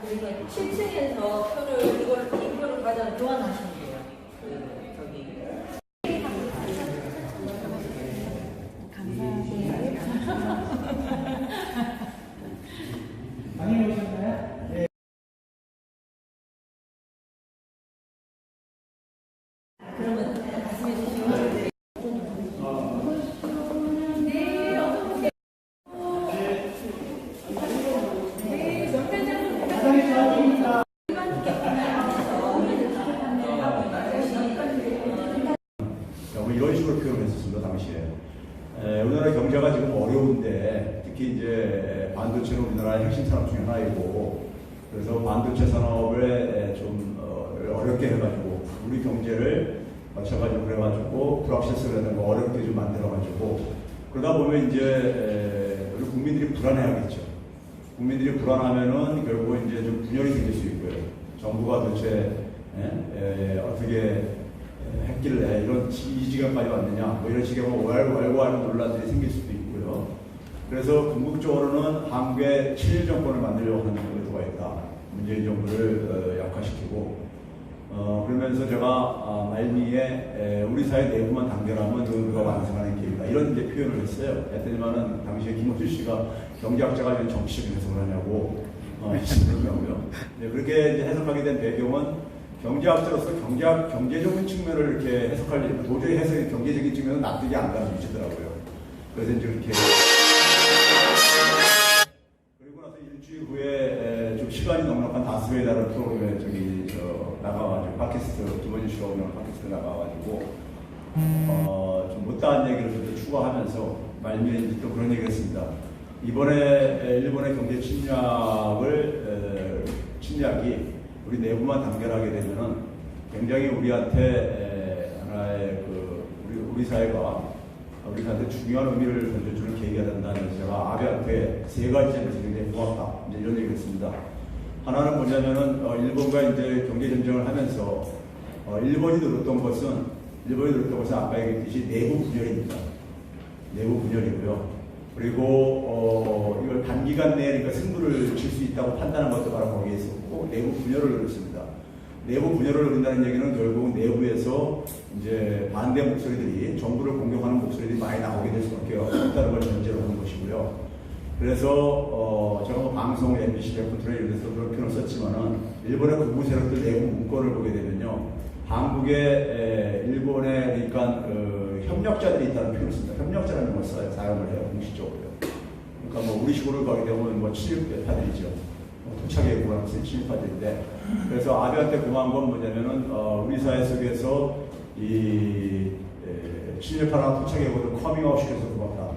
그러니까 7층에서 표를 이거를 가장 교환하시면 돼요. 저기. 많이 오셨나요? 네. 그러면 말씀해 주시면 이런 식으로 표현했었습니다, 당시에. 우리나라 경제가 지금 어려운데, 특히 이제 반도체는 우리나라의 핵심 산업 중에 하나이고, 그래서 반도체 산업을 좀 어렵게 해가지고, 우리 경제를 맞춰가지고 그래가지고, 불확실성이라든가 어렵게 좀 만들어가지고, 그러다 보면 이제 우리 국민들이 불안해하겠죠. 국민들이 불안하면은 결국 이제 좀 분열이 생길 수 있고요. 정부가 도대체 어떻게 했길래 이런 이 지경까지 왔느냐, 뭐 이런 식의 왈가왈부하는 논란들이 생길 수도 있고요. 그래서 궁극적으로는 한국의 친일 정권을 만들려고 하는 의도가 있다. 문재인 정부를 약화시키고, 그러면서 제가 말미에 우리 사회 내부만 단결하면 그가 완성하는 길이다. 이런 이제 표현을 했어요. 했더니만은 당시에 김호준 씨가 경제학자가 왜 정치적인 해석을 하냐고 그러더라고요. 네, 그렇게 이제 해석하게 된 배경은 경제학자로서 경제적인 측면을 이렇게 해석할 도저히 해석이 경제적인 측면은 납득이 안 가는 위치더라고요. 그래서 이제 그렇게 그리고 나서 일주일 후에 좀 시간이 넉넉한 다스웨이 다른 프로그램에 나가가지고 팟캐스트 김원준 씨가 오는 팟캐스트 나가가지고 좀 못다한 얘기를 좀 추가하면서 말미에 이제 또 그런 얘기를 했습니다. 이번에 일본의 경제 침략이 우리 내부만 단결하게 되면은 굉장히 우리한테 하나의 우리 사회한테 중요한 의미를 던져주는 계기가 된다는 제가 아베한테 세 가지 점에서 굉장히 고맙다. 이제 이런 얘기를 했습니다. 하나는 뭐냐면은 일본과 이제 경제 전쟁을 하면서 일본이 늘었던 것은 아까 얘기했듯이 내부 분열입니다. 내부 분열이고요. 그리고 이걸 단기간 내에 그러니까 승부를 칠 수 있다고 판단한 것도 바로 거기에 있었고, 내부 분열을 누렸습니다. 내부 분열을 누린다는 얘기는 결국 내부에서 이제 반대 목소리들이 정부를 공격하는 목소리들이 많이 나오게 될 수밖에 없다는 걸 전제로 하는 것이고요. 그래서 제가 뭐 방송, MBC, 백분트레 이런 데서 그런 표현을 썼지만은 일본의 극우 세력들 내부 문건을 보게 되면요, 한국에 일본의 그러니까 협력자들이 있다는 표현을 씁니다. 협력자라는 걸 써요. 사용을 해요. 공식적으로요. 그러니까 뭐 우리식으로 가게 되면 뭐 친일파들이죠. 토착의 구하는 친일파들인데, 그래서 아베한테 고마운 건 뭐냐면은 우리 사회 속에서 이 친일파나 토착의 구를 커밍아웃 시켜서 고맙다.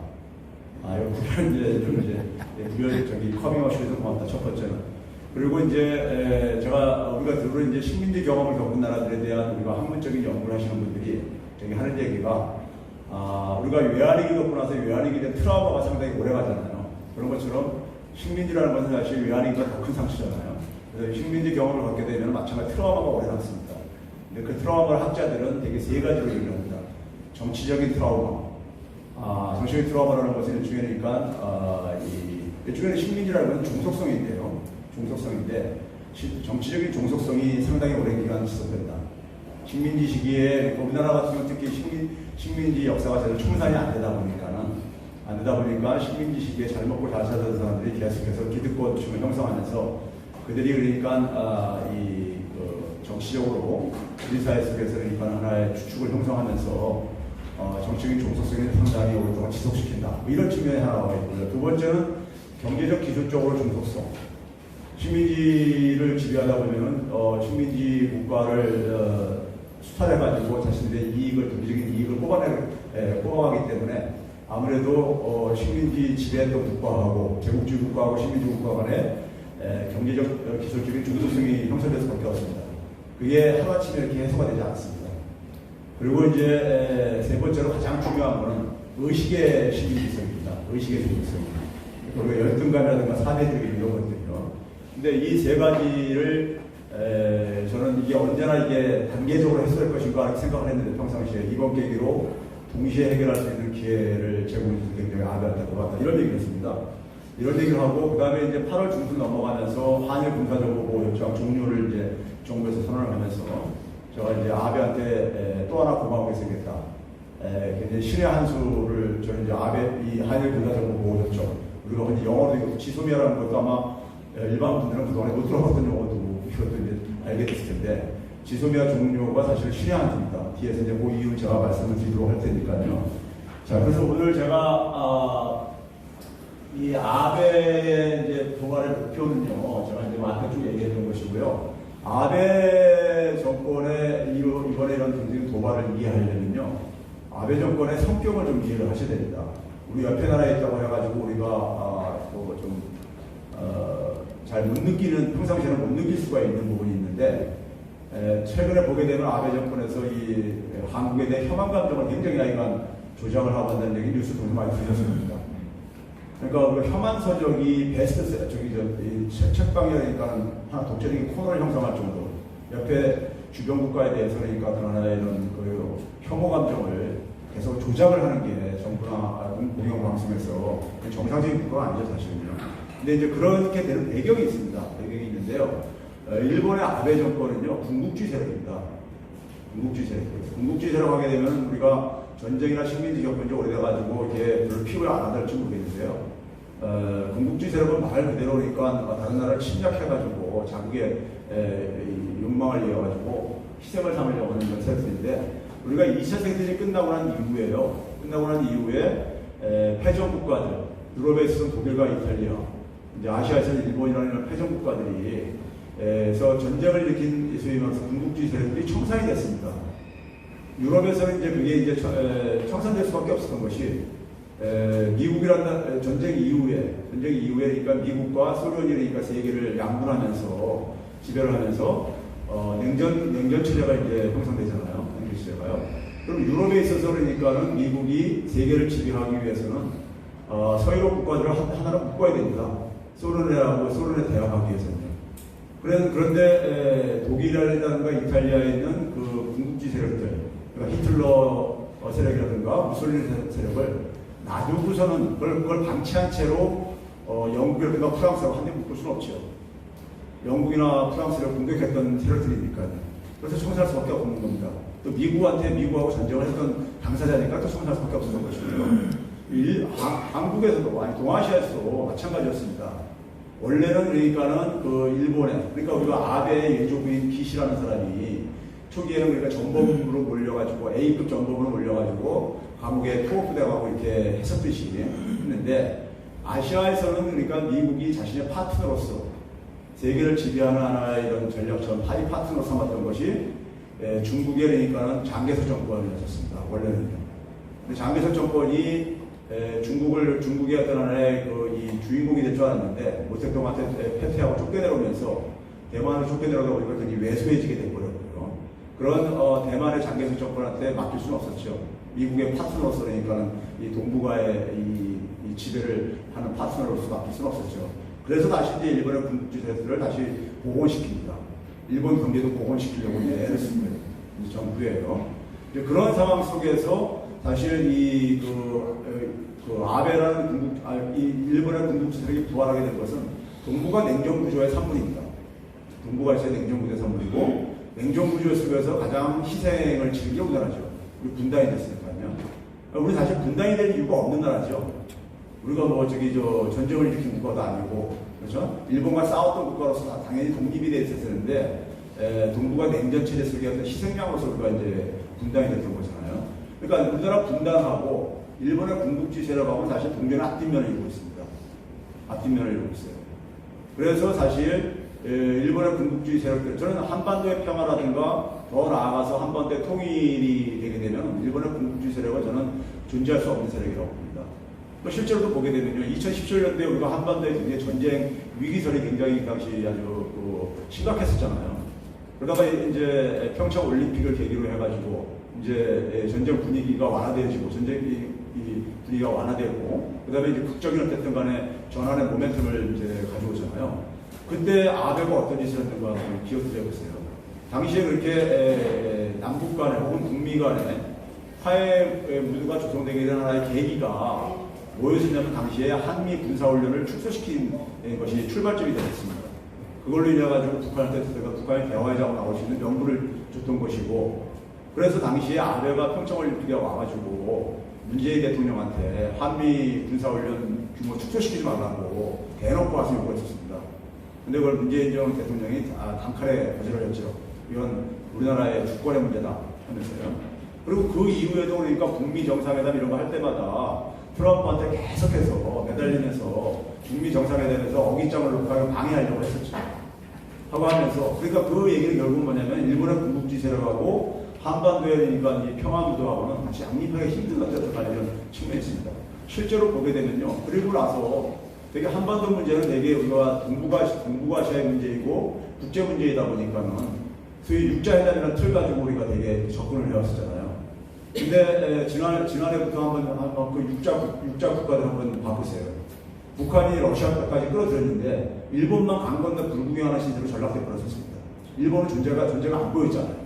이거 구별 이제 커밍아웃 시켜서 고맙다. 첫 번째는. 그리고 이제 우리가 들으러 이제 식민지 경험을 겪은 나라들에 대한 우리가 학문적인 연구를 하시는 분들이 저기 하는 얘기가 우리가 외환위기 겪고 나서 외환위기에 대한 트라우마가 상당히 오래 가잖아요. 그런 것처럼 식민지라는 것은 사실 외환위기가 더 큰 상처잖아요. 그래서 식민지 경험을 갖게 되면 마찬가지 트라우마가 오래 남습니다. 근데 그 트라우마를 학자들은 되게 세 가지로 얘기를 합니다. 정치적인 트라우마. 정치적인 트라우마라는 것은 일종의 식민지라는 것은 종속성인데요. 종속성인데 정치적인 종속성이 상당히 오랜 기간 지속된다. 식민지 시기에 우리나라 같은 경우 특히 식민지 역사가 제대로 청산이 안 되다 보니까 식민지 시기에 잘 먹고 잘 살던 사람들이 계속해서 기득권층을 형성하면서 그들이 그러니까 정치적으로 우리 사회 속에서 그러니까 하나의 주축을 형성하면서 정치적인 종속성을 상당히 오랫동안 지속시킨다. 뭐 이런 측면이 하나가 있고요. 두 번째는 경제적 기술적으로 종속성. 식민지를 지배하다 보면은 식민지 국가를 수탈해가지고 자신들의 경제적인 이익을 뽑아가기 때문에 아무래도 식민지 지배에도 불구하고 제국주의 국가하고 식민지 국가 간의 경제적 기술적인 중도성이 형성될 수밖에 없습니다. 그게 하루아침에 이렇게 해소가 되지 않습니다. 그리고 이제 세 번째로 가장 중요한 것은 의식의 식민지성입니다. 의식의 중도성입니다. 그리고 열등감이라든가 사회주의 이런 것들이요. 근데 이 세 가지를 저는 이게 언제나 이게 단계적으로 해소될 것인가 이렇게 생각을 했는데 평상시에 이번 계기로 동시에 해결할 수 있는 기회를 제공해 주셔서 굉장히 아베한테 고맙다 이런 얘기를 했습니다. 이런 얘기를 하고 그다음에 이제 8월 중순 넘어가면서 한일 군사정보보호협정 종료를 이제 정부에서 선언을 하면서 제가 이제 아베한테 또 하나 고마운 게 생겼다. 굉장히 신의 한 수를 저는 이제 아베 이 한일 군사정보보호협정 우리가 흔히 영어로 지소미아라는 것도 아마 일반 분들은 그동안에 못 들어봤던 용어도 이것도 이제 알게 됐을 텐데 지소미아 종료가 사실 신의 한 수입니다. 뒤에서 이제 그 이유 제가 말씀을 드리도록 할 테니까요. 자, 그래서 오늘 제가 이 아베의 이제 도발의 목표는요, 제가 이제 앞에 쭉 얘기했던 것이고요. 아베 정권의 이번에 이런 굉장히 도발을 이해하려면요, 아베 정권의 성격을 좀 이해를 하셔야 됩니다. 우리 옆에 나라에 있다고 해가지고 우리가 잘 못 느끼는, 평상시에는 못 느낄 수가 있는 부분이 있는데, 최근에 보게 되면 아베 정권에서 이 한국에 대해 혐한 감정을 굉장히 야기한 조장을 하고 한다는 얘기 뉴스 통해서 많이 들으셨습니다. 그러니까 그 혐한 서적이 베스트 책방이라니까는 하나 독자적인 코너를 형성할 정도로 옆에 주변 국가에 대해서 그러니까 그런 하나의 이런 그 혐오 감정을 계속 조작을 하는 게 정부나 공영방송에서 정상적인 국가가 아니죠 사실은요. 근데 이제 그렇게 되는 배경이 있습니다. 배경이 있는데요. 일본의 아베 정권은요 군국주의 세력입니다. 군국주의 세력. 군국주의 세력 하게 되면 우리가 전쟁이나 식민지 겪은 지 오래돼가지고 이게 별로 피부를 안 하달지 모르겠는데요. 군국주의 세력은 말 그대로 그러니까 다른 나라를 침략해가지고 자국의 욕망을 이어가지고 희생을 삼으려고 하는 그런 세력들인데 우리가 2차 세계대전이 끝나고 난 이후에요. 끝나고 난 이후에 패전 국가들, 유럽에 있었던 독일과 이탈리아, 이제 아시아에서는 일본이라는 패전 국가들이 에서 전쟁을 일으킨 소위 말해서 군국주의 세력들이 청산이 됐습니다. 유럽에서는 이제 그게 이제 청산될 수밖에 없었던 것이 미국이라는 전쟁 이후에 그러니까 미국과 소련이 그러니까 세계를 양분하면서 지배를 하면서 냉전 체제가 이제 형성되잖아요. 냉전 체제가요. 그럼 유럽에 있어서 그러니까는 미국이 세계를 지배하기 위해서는 서유럽 국가들을 하나로 묶어야 됩니다. 소련에 대항하기 위해서는요. 그런데 독일이라든가 이탈리아에 있는 그 군국주의 세력들, 그러니까 히틀러 세력이라든가 무솔리니 세력을 놔두고서는 그걸 방치한 채로 영국이라든가 프랑스하고 한데 묶을 수는 없죠. 영국이나 프랑스를 공격했던 세력들이니까요. 그래서 청산할 수밖에 없는 겁니다. 또 미국하고 전쟁을 했던 당사자니까 또 청산할 수밖에 없었던 것이고요. 한국에서도 아니 동아시아에서도 마찬가지였습니다. 원래는 그러니까는 그 일본에 그러니까 우리가 아베의 예조부인 기시라는 사람이 초기에는 그러니까 전범으로 몰려가지고 A급 전범으로 몰려가지고 감옥에 투옥되고 이렇게 했었듯이 했는데 아시아에서는 그러니까 미국이 자신의 파트너로서 세계를 지배하는 하나의 이런 전략처럼 파리 파트너 삼았던 것이 중국의 그러니까는 장개석 정권이었습니다. 원래는요. 근데 장개석 정권이 중국의 어떤 하나의 이 주인공이 될 줄 알았는데 모택동한테 패퇴하고 쫓겨내려오면서 대만을 쫓겨내려다 보니까 굉장히 왜소해지게 돼버렸고요. 그런 대만의 장개석 정권한테 맡길 수는 없었죠. 미국의 파트너로서 그러니까는 이 동북아의 이 지배를 하는 파트너로서 맡길 수는 없었죠. 그래서 다시 이제 일본의 군국주의 세력들을 다시 복원시킵니다. 일본 경제도 복원시키려고 이제 애를 쓴 거예요. 정부예요. 그런 상황 속에서 사실 아베라는 일본의 군국주의 세력이 부활하게 된 것은 동북아 냉전구조의 산물입니다. 동북아 있어야 냉전구조의 산물이고 냉전구조 속에서 가장 희생을 치른 게 우리나라죠. 우리 분단이 됐으니까요. 우리 사실 분단이 될 이유가 없는 나라죠. 우리가 전쟁을 일으킨 국가도 아니고, 그렇죠? 일본과 싸웠던 국가로서 당연히 독립이 돼 있었는데, 동북아 냉전체제 속에 어떤 희생양으로서 우리가 이제 분단이 됐던 거잖아요. 그러니까 우리나라 분단하고 일본의 군국주의 세력하고는 사실 동전의 앞뒷면을 이루고 있습니다. 앞뒷면을 이루고 있어요. 그래서 사실 일본의 군국주의 세력들, 저는 한반도의 평화라든가 더 나아가서 한반도의 통일이 되게 되면 일본의 군국주의 세력은 저는 존재할 수 없는 세력이라고 봅니다. 실제로도 보게 되면요, 2017년도에 우리가 한반도에 굉장히 전쟁 위기설이 굉장히 당시 아주 심각했었잖아요. 그러다가 이제 평창 올림픽을 계기로 해가지고 이제 전쟁 분위기가 완화되어지고 전쟁 분위기가 완화되고 그다음에 이제 극적인 어쨌든 간에 전환의 모멘텀을 이제 가져오잖아요. 그때 아베가 어떤 짓을 했는가 기억을 해보세요. 당시에 그렇게 남북 간에 혹은 북미 간에 화해 무드가 조성되게 된 하나의 계기가 뭐였었냐면 당시에 한미 군사훈련을 축소시킨 것이 출발점이 되었습니다. 그걸로 인해 가지고 북한한테 북한의 대화회장으로 나올 수 있는 명분을 줬던 것이고, 그래서 당시에 아베가 평창올림픽에 와가지고 문재인 대통령한테 한미 군사훈련 규모 축소시키지 말라고 대놓고 와서 요구했었습니다. 근데 그걸 문재인 대통령이 단칼에 거절을 했죠. 이건 우리나라의 주권의 문제다 하면서요. 그리고 그 이후에도 그러니까 북미 정상회담 이런 거 할 때마다 트럼프한테 계속해서 매달리면서 북미 정상회담에서 어깃장을 놓고 방해하려고 했었죠. 하고 하면서, 그러니까 그 얘기는 결국은 뭐냐면 일본의 군국주의 세력하고 한반도에 그러니까 이 평화무도하고는 같이 양립하기 힘든 것 같다는 이런 측면이 있습니다. 실제로 보게 되면요. 그리고 나서 되게 한반도 문제는 되게 우리가 동북아시아의 문제이고 국제 문제이다 보니까는 소위 육자회담이라는 틀 가지고 우리가 되게 접근을 해왔었잖아요. 근데 지난해부터 한번 그 육자 국가들 한번 봐보세요. 북한이 러시아까지 끌어들였는데 일본만 강 건너 불구경하는 시대로 전락돼 버렸었습니다. 일본은 존재가 안 보였잖아요.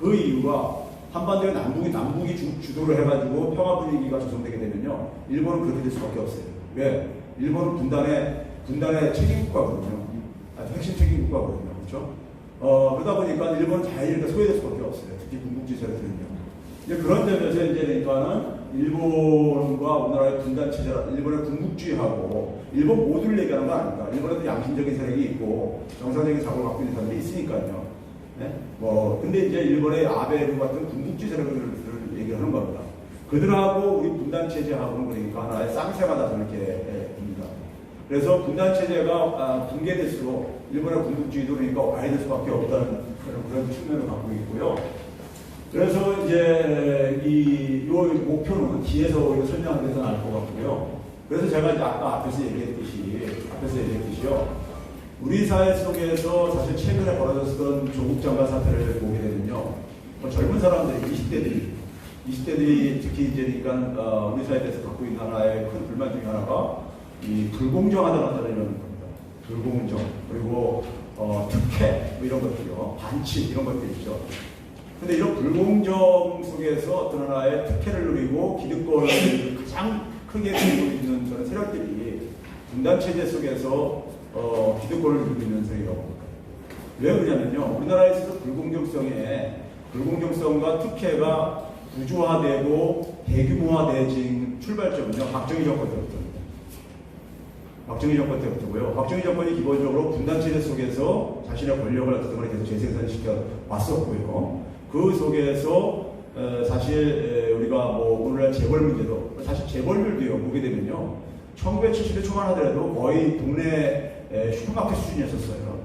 그 이유가 한반도에 남북이 주도를 해가지고 평화 분위기가 조성되게 되면요, 일본은 그렇게 될 수밖에 없어요. 왜? 일본은 분단의 책임국가거든요. 핵심 책임국가거든요. 그렇죠? 그러다 보니까 일본은 자유롭게 소외될 수밖에 없어요. 특히 군국주의 세력들은요. 이제 그런 점에서 이제 그러니까는 일본과 우리나라의 분단 체제라, 일본의 군국주의하고 일본 모두를 얘기하는 거 아닙니까? 일본에도 양심적인 세력이 있고 정상적인 사고를 갖고 있는 사람들이 있으니까요. 네? 근데 이제 일본의 아베 같은 군국주의 세력을 얘기하는 겁니다. 그들하고 우리 분단 체제하고는 그러니까 하나의 쌍세가 저는 이렇게 봅니다. 그래서 분단 체제가 붕괴될수록 일본의 군국주의도 그러니까 와해될 수밖에 없다는 그런 측면을 갖고 있고요. 그래서 이제 이 목표는 뒤에서 설명하는 데서 나올 것 같고요. 그래서 제가 이제 아까 앞에서 얘기했듯이요. 우리 사회 속에서 사실 최근에 벌어졌던 조국 장관 사태를 보게 되면요, 젊은 사람들이 20대들이 특히 이제 그러니까 우리 사회에 대해서 갖고 있는 하나의 큰 불만 중에 하나가 이 불공정하다는 겁니다. 불공정, 그리고 특혜 뭐 이런 것들이요, 반칙 이런 것들이죠. 근데 이런 불공정 속에서 어떤 하나의 특혜를 누리고 기득권을 가장 크게 누리고 있는 저런 세력들이 분단 체제 속에서 기득권을 누리고 있는 세력이라고 합니다. 왜 그러냐면요, 우리나라에 있어서 불공정성과 특혜가 구조화되고 대규모화되진 출발점은요, 박정희 정권 때부터입니다. 박정희 정권 때부터고요. 박정희 정권이 기본적으로 분단 체제 속에서 자신의 권력을 어떤 걸 계속 재생산시켜 왔었고요. 그 속에서 사실 우리가 뭐 오늘날 재벌 문제도, 사실 재벌들도요, 보게 되면요, 1970년 초반 하더라도 거의 동네 슈퍼마켓 수준이었었어요.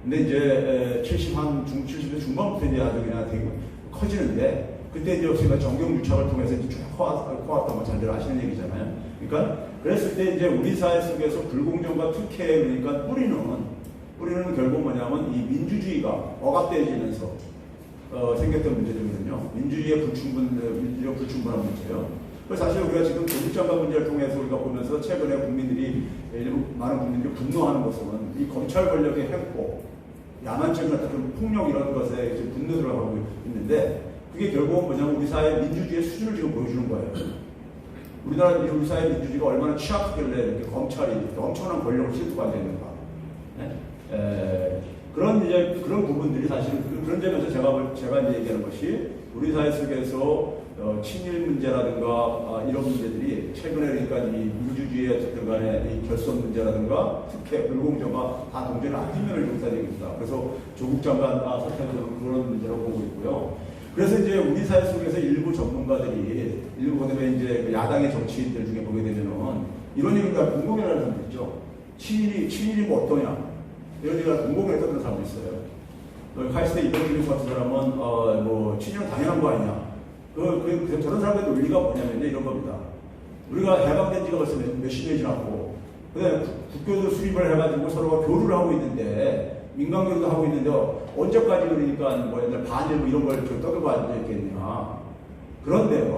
근데 이제 70년 중반부터 이제 아주 그냥 되게 커지는데, 그때 이제 저희가 정경유착을 통해서 이제 쭉 커왔던 거 잘들 아시는 얘기잖아요. 그러니까 그랬을 때 이제 우리 사회 속에서 불공정과 특혜, 그러니까 뿌리는 결국 뭐냐면 이 민주주의가 억압되어지면서 생겼던 문제들은요, 민주주의의 불충분한 문제예요. 그래서 사실 우리가 지금 조국장관 문제를 통해서 우리가 보면서 최근에 많은 국민들이 분노하는 것은 이 검찰 권력의 횡포, 야만적 같은 폭력 이런 것에 이제 분노를 하고 있는데, 그게 결국은 뭐냐면 우리 사회 민주주의의 수준을 지금 보여주는 거예요. 우리 사회 민주주의가 얼마나 취약하길래 이렇게 검찰이 엄청난 권력을 싣고 앉아있는가. 네? 그런 부분들이 사실 그런 점에서 제가 이제 얘기하는 것이 우리 사회 속에서 친일 문제라든가 이런 문제들이 최근에 그러니까 이 민주주의의 어쨌든 간에 이 결선 문제라든가 특혜, 불공정화 다 동전의 한 뒷면을 용사되고 있다. 그래서 조국 장관 사태도 그런 문제로 보고 있고요. 그래서 이제 우리 사회 속에서 일부 전문가들이, 그다음에 이제 그 야당의 정치인들 중에 보게 되면은 이런 얘기가 공공이라는 사람도 있죠. 친일이 뭐 어떠냐. 이런 얘기가 공공을 했던 사람도 있어요. 카이스트 이병규 같은 사람은 뭐 친일은 당연한 거 아니냐. 저런 사람들의 논리가 뭐냐면요, 이런 겁니다. 우리가 해방된 지가 벌써 몇십 년이 지났고, 그다음에 국교도 수립을 해가지고 서로가 교류를 하고 있는데, 민간교류도 하고 있는데, 언제까지 그러니까 뭐 옛날 반일 뭐 이런 걸 떠들고 앉아있겠냐. 그런데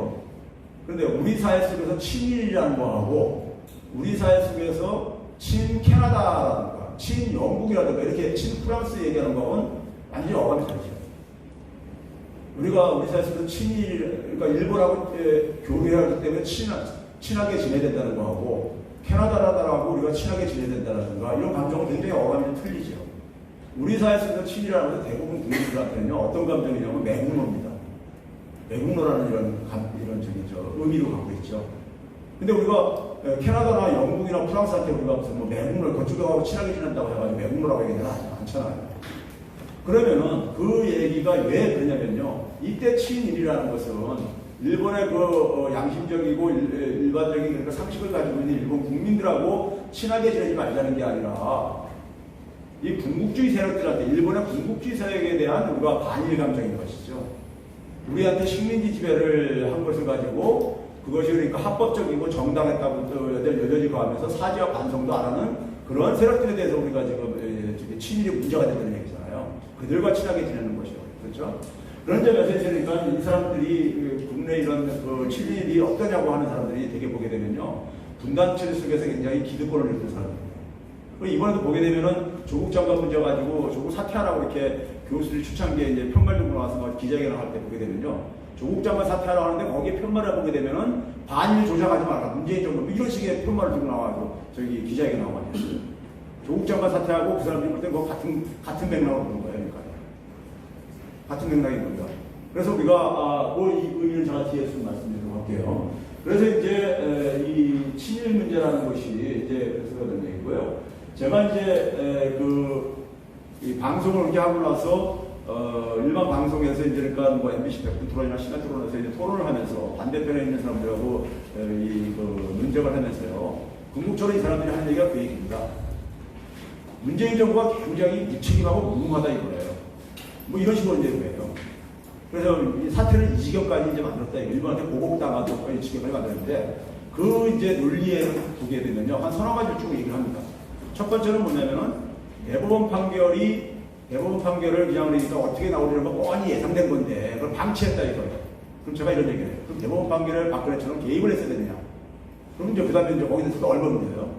우리 사회 속에서 친일이라는 거하고, 우리 사회 속에서 친캐나다라든가, 친영국이라든가, 이렇게 친프랑스 얘기하는 거는 완전히 어감이 다르죠. 우리 사회에서도 친일, 그러니까 일본하고 교류해야 하기 때문에 친하게 지내야 된다는 거하고 캐나다라고 우리가 친하게 지내야 된다든가 이런 감정은 굉장히 어감이 좀 틀리죠. 우리 사회에서 있는 친이라는 것은 대부분 국민들한테는요 어떤 감정이냐면 매국노입니다. 매국노라는 이런 의미로 갖고 있죠. 근데 우리가 캐나다나 영국이나 프랑스한테 우리가 무슨 뭐 매국노를 건축하고 친하게 지낸다고 해가지고 매국노라고 얘기는 않잖아요. 그러면은 그 얘기가 왜 그러냐면요. 이때 친일이라는 것은 일본의 그 양심적이고 일반적인 그러니까 상식을 가지고 있는 일본 국민들하고 친하게 지내지 말자는 게 아니라 이 군국주의 세력들한테 일본의 군국주의 세력에 대한 우리가 반일 감정인 것이죠. 우리한테 식민지 지배를 한 것을 가지고 그것이 그러니까 합법적이고 정당했다고 여전히 거하면서 사죄와 반성도 안 하는 그런 세력들에 대해서 우리가 지금 친일이 문제가 된다는 얘기잖아요. 그들과 친하게 지내는 것이요. 그렇죠? 그런 점에서 그러니까 이 사람들이 국내 이런 그 친일이 어떠냐고 하는 사람들이 되게 보게 되면요. 분단체 속에서 굉장히 기득권을 잃는 사람입니다. 그리고 이번에도 보게 되면은 조국 장관 문제 가지고 조국 사퇴하라고 이렇게 교수들이 추천한 게 이제 편말들고 나와서 기자회견을 할 때 보게 되면요. 조국 장관 사퇴하라고 하는데 거기에 편말을 보게 되면은 반일 조작하지 말라. 문재인 정부 이런 식의 편말을 들고 나와가지고 저기 기자회견 나와가지고 조국 장관 사퇴하고 그 사람들이 볼 때 그거 같은 맥락으로 보는 거예요. 그러니까. 같은 맥락인 겁니다. 그래서 우리가 그 의미를 제가 뒤에서 말씀드리도록 할게요. 그래서 이제 이 친일 문제라는 것이 이제 그래서 그런 얘기고요. 제가 이제 이 방송을 이렇게 하고 나서 일반 방송에서 이제 그러니까 뭐 MBC 100분 토론이나 시간 토론에서 이제 토론을 하면서 반대편에 있는 사람들하고 논쟁을 하면서요. 궁극적으로 이 사람들이 하는 얘기가 그 얘기입니다. 문재인 정부가 굉장히 무책임하고 무능하다 이거예요. 뭐 이런 식으로 이제 그래요. 그래서 이 사태를 이 지경까지 이제 만들었다. 일본한테 보복당하도 이 지경까지 만들었는데 그 이제 논리에 보게 되면요. 한 서너 가지를 쭉 얘기를 합니다. 첫 번째는 뭐냐면은 대법원 판결을 그냥 그러니까 어떻게 나오려는 거 뻔히 예상된 건데 그걸 방치했다 이거예요. 그럼 제가 이런 얘기를 해요. 그럼 대법원 판결을 박근혜처럼 개입을 했어야 되느냐. 그럼 이제 그 다음에 이제 거기서 또 얼마 문제예요.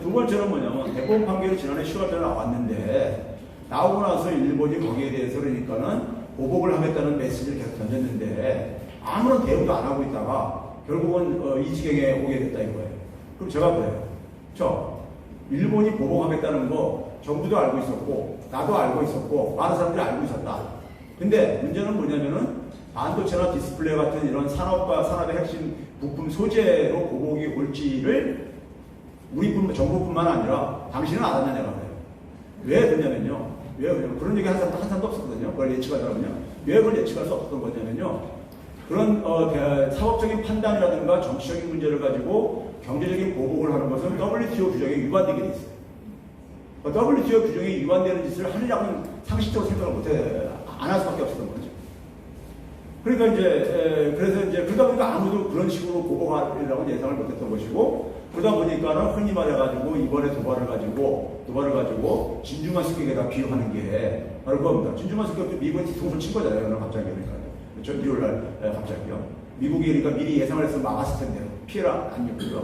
두 번째는 뭐냐면 대법원 판결이 지난해 10월달에 나왔는데 나오고 나서 일본이 거기에 대해서 그러니까는 보복을 하겠다는 메시지를 계속 던졌는데 아무런 대응도 안 하고 있다가 결국은 이 지경에 오게 됐다 이거예요. 그럼 제가 그래요. 일본이 보복하겠다는 거 정부도 알고 있었고 나도 알고 있었고 많은 사람들이 알고 있었다. 근데 문제는 뭐냐면은 반도체나 디스플레이 같은 이런 산업의 핵심 부품 소재로 보복이 올지를 정부뿐만 아니라 당신은 알았냐 내가 그래요. 왜 그러냐면요. 그런 얘기 한 사람도 없었거든요. 그걸 예측하더라고요. 왜 그걸 예측할 수 없었던 거냐면요. 그런 사업적인 판단이라든가 정치적인 문제를 가지고 경제적인 보복을 하는 것은 WTO 규정에 위반되게 돼 있어요. WTO 규정에 위반되는 짓을 하느냐고는 상식적으로 생각을 안 할 수밖에 없었던 거죠. 그러니까 그러다 보니까 아무도 그런 식으로 보복하리라고 예상을 못했던 것이고, 그러다 보니까는 흔히 말해가지고 이번에 도발을 가지고 진주만 습격에다 비유하는 게 바로 그겁니다. 진주만 습격도 미국이 뒤통수를 친 거잖아요. 갑자기 그러니까. 저 일요일날 갑자기요. 미국이 그러니까 미리 예상을 해서 막았을 텐데 피해라 안 입고요.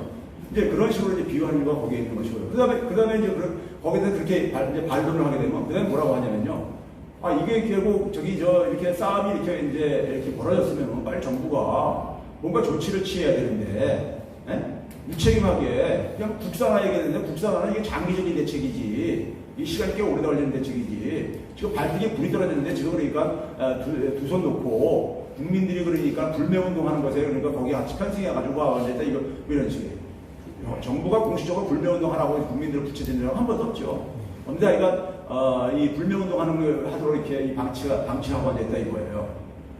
이제 그런 식으로 이제 비유하는 이유가 거기에 있는 것이고요. 그다음에 이제 거기서 그렇게 반론을 하게 되면 그다음에 뭐라고 하냐면요. 이게 결국 이렇게 싸움이 이렇게 벌어졌으면 빨리 정부가 뭔가 조치를 취해야 되는데, 무책임하게 그냥 국산화해야 되는데 국산화는 이게 장기적인 대책이지, 이 시간이 꽤 오래 걸리는 대책이지. 지금 발등에 불이 떨어지는데 지금 그러니까 두 손 놓고 국민들이 그러니까 불매운동하는 것에 그러니까 거기 같이 편승해가지고 이거 이런 식이에요. 정부가 공식적으로 불매운동하라고 국민들을 부채진 적은 한 번도 없죠. 근데 이 불매운동하는 걸 하도록 이렇게 이 방치하고 앉아있다 이거예요.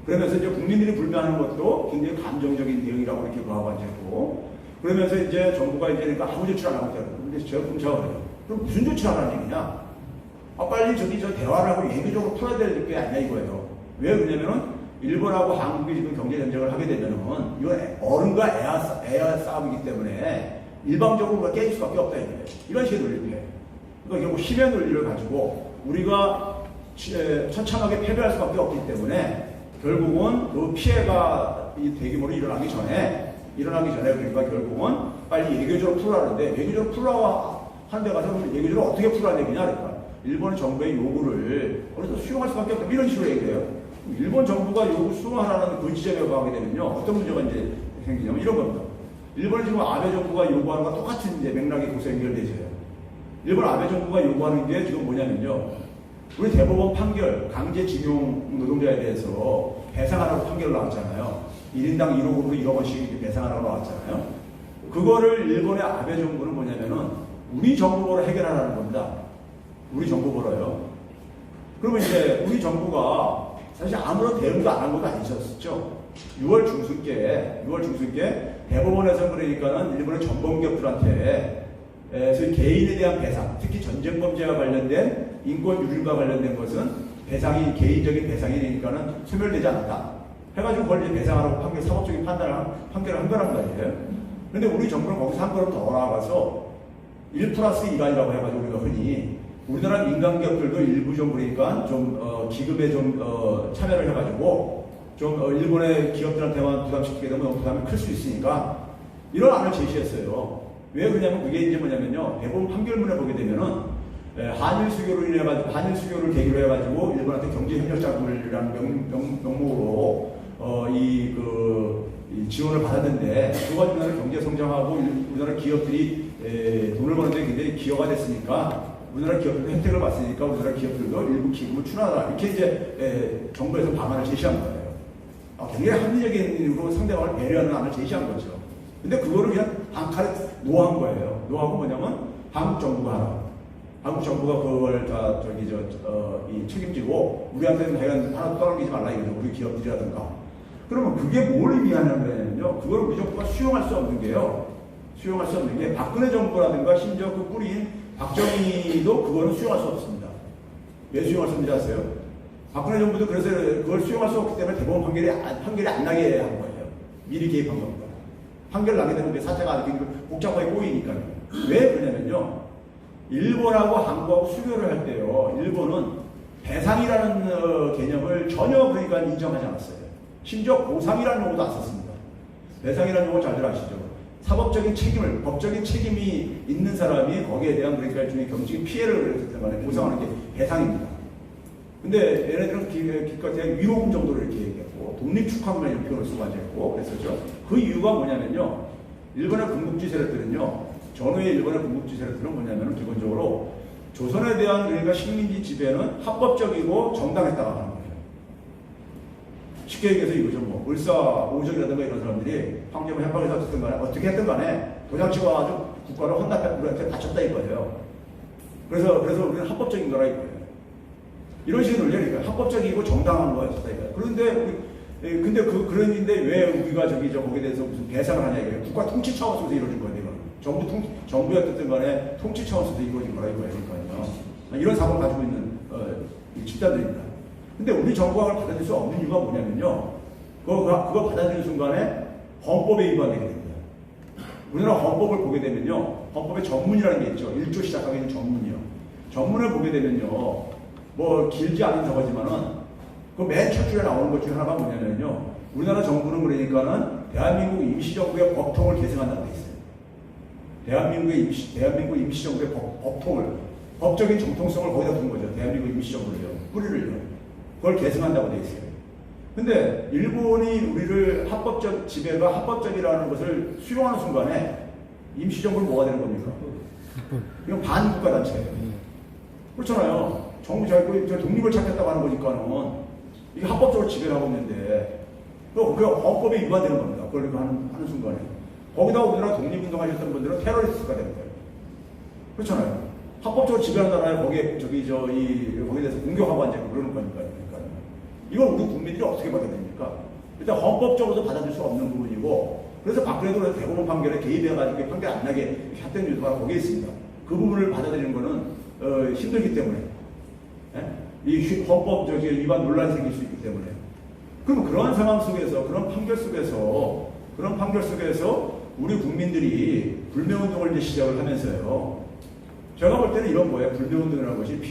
그러면서 이제 국민들이 불매하는 것도 굉장히 감정적인 대응이라고 이렇게 하고 앉아있고, 그러면서 이제 정부가 이제 그러니까 아무 조치를 안 하고 있다는 거예요. 근데 제가 그래요. 그럼 무슨 조치를 하라는 얘기냐? 빨리 저 대화를 하고 얘기적으로 풀어야 될 게 아니냐 이거예요. 왜 그러냐면은 일본하고 한국이 지금 경제전쟁을 하게 되면은 이건 어른과 애와 싸움이기 때문에 일방적으로 깨질 수밖에 없다 이거예요. 이런 식의 논리예요. 그러니까 결국 힘의 논리를 가지고 우리가 처참하게 패배할 수밖에 없기 때문에 결국은 그 피해가 이 대규모로 일어나기 전에 그러니까 결국은 빨리 외교적으로 풀라는데, 외교적으로 풀라고 하는 데 가서 외교적으로 어떻게 풀라는 얘기냐 그러니까 일본 정부의 요구를 어느 정도 수용할 수밖에 없다 이런 식으로 얘기해요. 일본 정부가 요구 수용하라는 그 지점에 가게 되면요 어떤 문제가 이제 생기냐면 이런 겁니다. 일본은 지금 아베 정부가 요구하는 것과 똑같은 이제 맥락이 거기서 연결되죠. 일본 아베 정부가 요구하는 게 지금 뭐냐면요. 우리 대법원 판결, 강제징용 노동자에 대해서 배상하라고 판결을 나왔잖아요. 1인당 1억으로 1억 원씩 배상하라고 나왔잖아요. 그거를 일본의 아베 정부는 뭐냐면은 우리 정부로 해결하라는 겁니다. 우리 정부로요. 그러면 이제 우리 정부가 사실 아무런 대응도 안 한 것도 아니셨죠. 6월 중순께 대법원에서 그러니까는 일본의 전범기업들한테 소위 개인에 대한 배상, 특히 전쟁범죄와 관련된 인권 유린과 관련된 것은 배상이 개인적인 배상이 되니까는 소멸되지 않았다. 해가지고 그걸 이제 배상하라고 사법적인 판결을 한 거란 말이에요. 그런데 우리 정부는 거기서 한 걸음 더 나아가서 1+2가 해가지고 우리가 흔히 우리나라 민간기업들도 일부 좀 그러니까 기금에 참여를 해가지고 일본의 기업들한테만 부담시키게 되면 부담이 클 수 있으니까 이런 안을 제시했어요. 왜 그러냐면 그게 이제 뭐냐면요. 대법원 판결문에 보게 되면은 한일 수교를 계기로 해가지고 일본한테 경제협력자금이라는 명목으로 이 지원을 받았는데 그거 가지고 경제 성장하고 우리나라 기업들이 돈을 버는데 굉장히 기여가 됐으니까 우리나라 기업들도 혜택을 받으니까 우리나라 기업들도 일부 기금을 출하하라 이렇게 이제 정부에서 방안을 제시한 거예요. 굉장히 합리적인 이유로 상대방을 배려하는 안을 제시한 거죠. 근데 그거를 그냥 단칼에 노한 거예요. 노하고 뭐냐면 한국 정부가 하라. 한국 정부가 그걸 다 책임지고 우리한테는 하나 떠넘기지 말라 이거죠. 우리 기업들이라든가. 그러면 그게 뭘 의미하냐면요. 그걸 우리 정부가 수용할 수 없는 게요. 수용할 수 없는 게 박근혜 정부라든가 심지어 그 뿌리인 박정희도 그거는 수용할 수 없습니다. 왜 수용할 수 없는지 아세요? 박근혜 정부도 그래서 그걸 수용할 수 없기 때문에 대법원 판결이 안 나게 한 거예요. 미리 개입한 겁니다. 판결 나게 되면 사태가 복잡하게 꼬이니까요. 왜 그러냐면요. 일본하고 한국하고 수교를 할 때요. 일본은 배상이라는 개념을 전혀 그러니까 인정하지 않았어요. 심지어 보상이라는 용어도 안 썼습니다. 배상이라는 용어 잘들 아시죠? 사법적인 책임을, 법적인 책임이 있는 사람이 거기에 대한 그러니까 일종의 경제적인 피해를 했을 때 보상하는 게 배상입니다. 근데 얘네들은 기껏해 위로금 정도로 이렇게 얘기했고, 독립축하금이라는 이런 표현을 쓰고 앉아있고 그랬었죠. 그 이유가 뭐냐면요. 일본의 군국주의 세력들은요. 전후의 일본의 군국주의 세력들은 뭐냐면 기본적으로 조선에 대한 그러니까 식민지 지배는 합법적이고 정당했다고 하는 거예요. 쉽게 얘기해서 이거죠. 뭐 을사오적이라든가 이런 사람들이 황제문 협박에서 어떻게 했든 간에 도장 찍어가지고 국가를 헌납해 우리한테 바쳤다 이거예요. 그래서 우리는 합법적인 거라 이거예요. 이런 식으로 논리니까 합법적이고 정당한 거였다 이거예요. 근데 그런데 왜 우리가 거기에 대해서 무슨 배상을 하냐 이거예요. 국가 통치 차원에서 이루어진 거예요. 정부의 어쨌든 간에 통치 차원에서 이루어진 거라 이거예요. 그러니까요. 이런 사고를 가지고 있는 집단들입니다. 근데 우리 정부가 그걸 받아들일 수 없는 이유가 뭐냐면요. 그거 받아들이는 순간에 헌법에 위반되게 됩니다. 우리나라 헌법을 보게 되면요. 헌법에 전문이라는 게 있죠. 1조 시작하게 있는 전문이요. 전문을 보게 되면요. 뭐 길지 않은 저거지만은 그 맨 첫 줄에 나오는 것 중에 하나가 뭐냐면요. 우리나라 정부는 그러니까는 대한민국 임시정부의 법통을 계승한다고 돼 있어요. 대한민국 임시정부의 법통을, 법적인 정통성을 거기다 둔 거죠. 대한민국 임시정부를요. 뿌리를요. 그걸 계승한다고 돼 있어요. 근데 일본이 우리를 지배가 합법적이라는 것을 수용하는 순간에 임시정부는 뭐가 되는 겁니까? 이건 반국가단체예요. 그렇잖아요. 정부 독립을 찾겠다고 하는 거니까는 이게 합법적으로 지배를 하고 있는데 그 헌법에 위반되는 겁니다. 그걸 하는 순간에. 거기다 우리나라 독립운동하셨던 분들은 테러리스트가 되는 거예요. 그렇잖아요. 합법적으로 지배하는 나라에 거기에 대해서 공격하고 앉아있고 그러는 거니까요. 이걸 우리 국민들이 어떻게 받아들입니까? 일단 헌법적으로도 받아들일 수 없는 부분이고, 그래서 박근혜도 대법원 판결에 개입해가지고 판결 안 나게 했던 이유가 거기에 있습니다. 그 부분을 받아들이는 거는 힘들기 때문에, 이 헌법 위반 논란이 생길 수 있기 때문에. 그럼 그런 상황 속에서, 그런 판결 속에서 우리 국민들이 불매운동을 이제 시작을 하면서요. 제가 볼 때는 이런 거예요. 불매운동이라는 것이